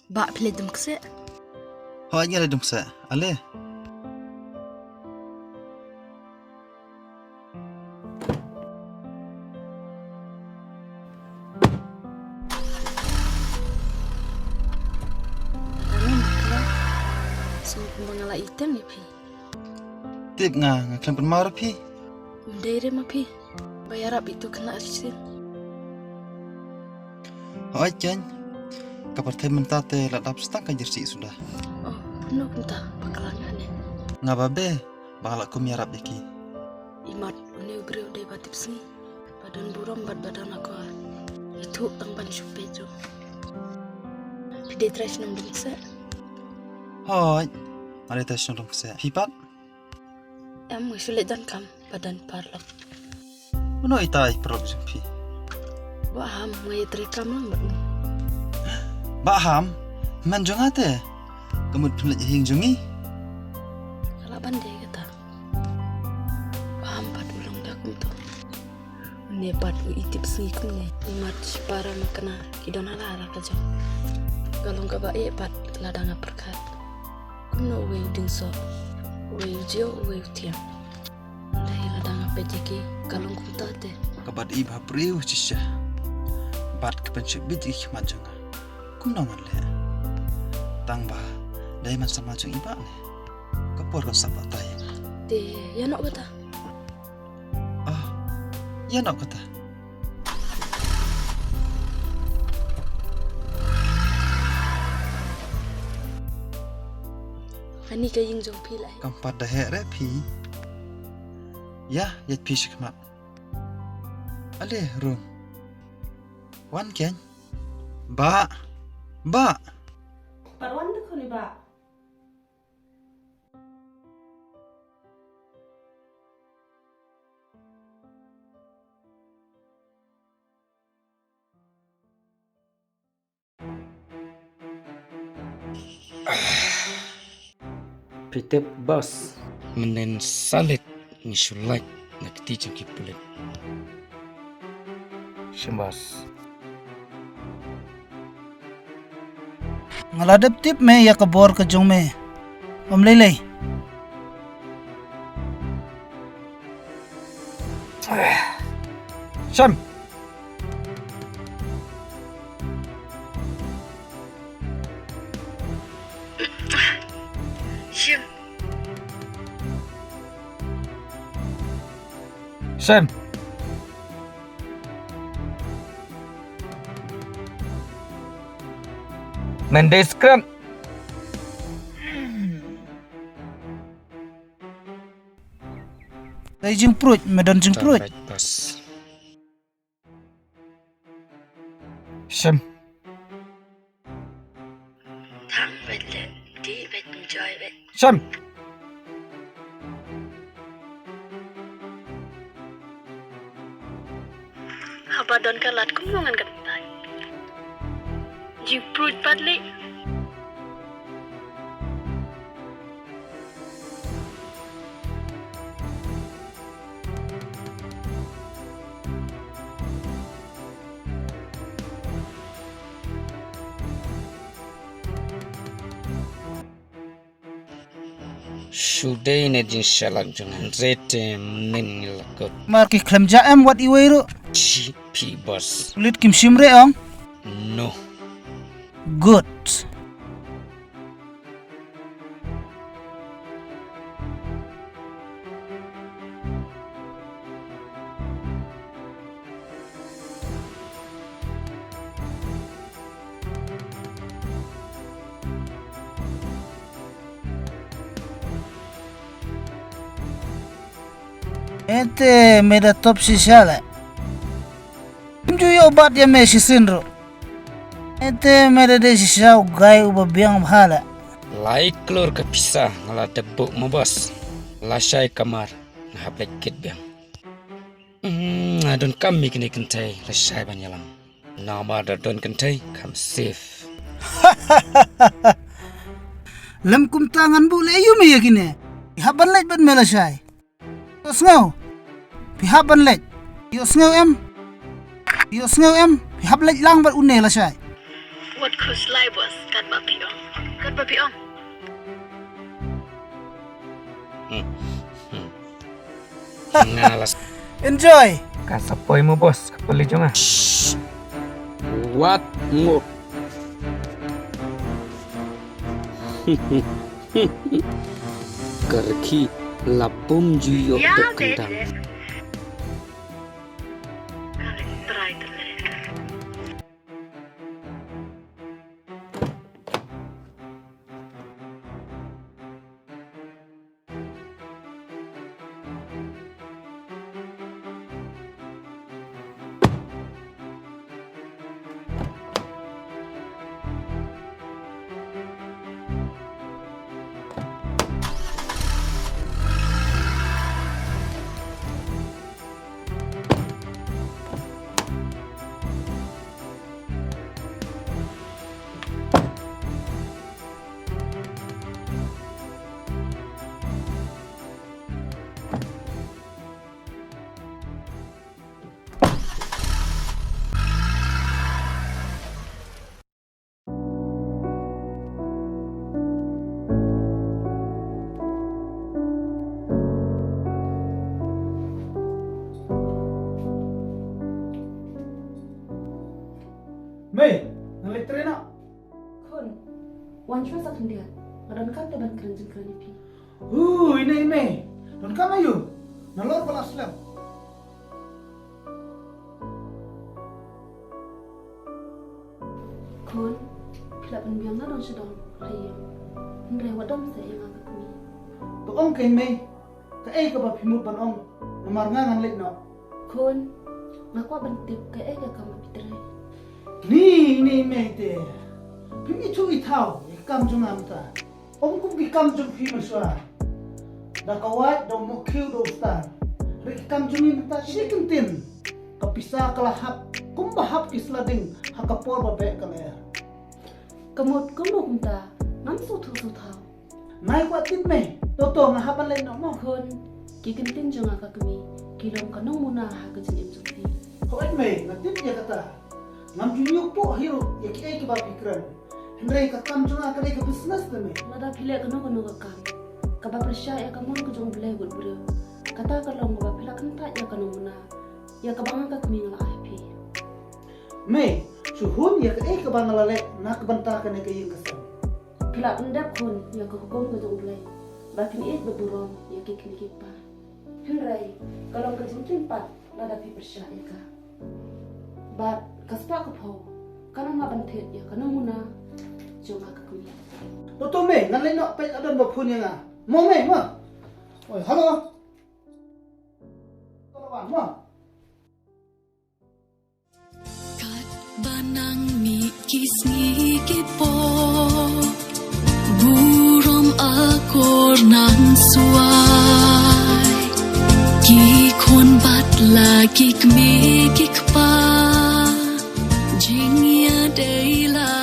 Bak pilih dem kse. Hoi ngala dum sa. Ale. So pembangala item ni pi. Tip nga klam pen mar pi. Mendere ma pi. Bayar ab itu kena asin. Hoi jan. Kapar thai mentate ladap stang ka jersi sudah. Oh, no kunta bakalangan ni. Nga babe bakal aku miarap iki. Imat uni ubre udah batip sini. Badan buram badan aku. Itu tang ban supejo. Pide trash nam dem kse. Hoi. Ale tas nong sa. Pipat. Em sulit dan kam badan parlak. Uno itai prop jumpi. Waham ngai trekam lang bat. Baham. Man jongate. Kemud penlek hing jungi. Kalau bandai kata. Waham bat ulang dakum tu. Uni bat u itip sini kumne. Imat para makna kidona lara kajo. Kalau nggak baik bat ladang perkat. Kumno wei dingso. Wei jo wei tiang. Lai ladang PJK kalau kumtate. Kabat iba priu cisya. Bat kepencet biji majonga. Kum nongan le. Tang ba. Dai man sama jong iba le. Kapor ko sabat tayang. Te ya nak kata. Ah. Ya nak kata. Ani kaying jong pilai. Kampat dah re pi. Ya, yat pi shikmat. Ale rum. Wan ken. Ba. Parwan tu kau ni ba. Pitep bas menen salit ni sulak nak ti jengki pulet. Shembas. Ngaladap tip me ya kabor ka jong me. Mamlaylay. Sham. Shim. Sham. Mendeskran. Tay jing prut, medan jing prut. Bas. Sham. Thang bet le. Di bet enjoy bet. Sham. Apa don kalat kumungan kantai. Jing prut patli. Shudai ne jin shalak jongan rete menen lakot. Marki klam jaam wat iwairu. Chi pi bas. Kulit kim shimre ong. No. Good. Ente meda top sishala. Mju yo bat ya me sisindro. Ente meda de sisau gai uba biang bhala. Lai klor ke pisah ngala debuk mabas. Lasai kamar ngahap lekit biang. Adon kami kini kentai lasai banyalam. Nama adon kentai kam safe. Lem kum tangan bu le yu me yakine. Haban lej bat mela shai. Yos ngau. Pihaban lej. Yos ngau em. Pihap lej lang bat une la shai. What kus lai bos kat bapi ong. Kat bapi ong. Ngalas Enjoy. kasapoy mo bos. Kapuli jo nga. What mo? Karki lapum juyo dek kendang. Try terle. Mei, nalik trena. Kun, wan chua sak dia. Madan kat ban kerenjin kerenipi. Ini Mei. Don kama yu. Nalor balas lam. Kun, pila ban biang na don sedong. Rayem. Ndre wadam sa yang agak kumi. To ong kay Mei. Ka ay ka ba pimut ban ong. Namar nga nalik no. Kun, ngakwa ban tip kay ka kama pitre. Ni Mei te. Pimi chu ithau. Ikam jung amta. Ong kum ki kam jung phi maswa. Da kawat do mo khiu do star. Ri kam jung ni ta shikin tin. Kapisa kalahap. Kum bahap kislading hakapor ba be kaler. Kamot kumno kumta. Ngam su thu thau. Mai kwa tip Mei. To nga hapan len no mo. Kun, kikintin jung agak kumi. Kilom kanong muna ha kajin imsukti. Kawat Mei, natip ya kata. Ngam junyuk po hiro ya ki ay ki ba pikran. Hendrai ka kam junga ka ka business na Mei. Nada pila kano kakam. Kaba presya ya kamon kujong belai gul brio. Kata kalong kaba pila kanta ya kano muna. Ya kabang ka kami ngala IP. Mei, suhun ya ka ay ka ba ngalale na kabanta ka na kayin kasan. Pila undap kun ya kagum kujong belai. Bakin it beburong ya kikini kipa. Hendrai kalong kujong timpat nada pi presya ya ka. Bat kaspa kapau. Kana ngabantet ya kano muna. Jong agak kami. To Mei, ngalai no pe adan ba phun ya nga. Mo Mei mo. Oi, halo. Tolong mo. Kat banang mi kisngi kipo burom akor nang suai ki kon bat lagi kme kikpa jingya deila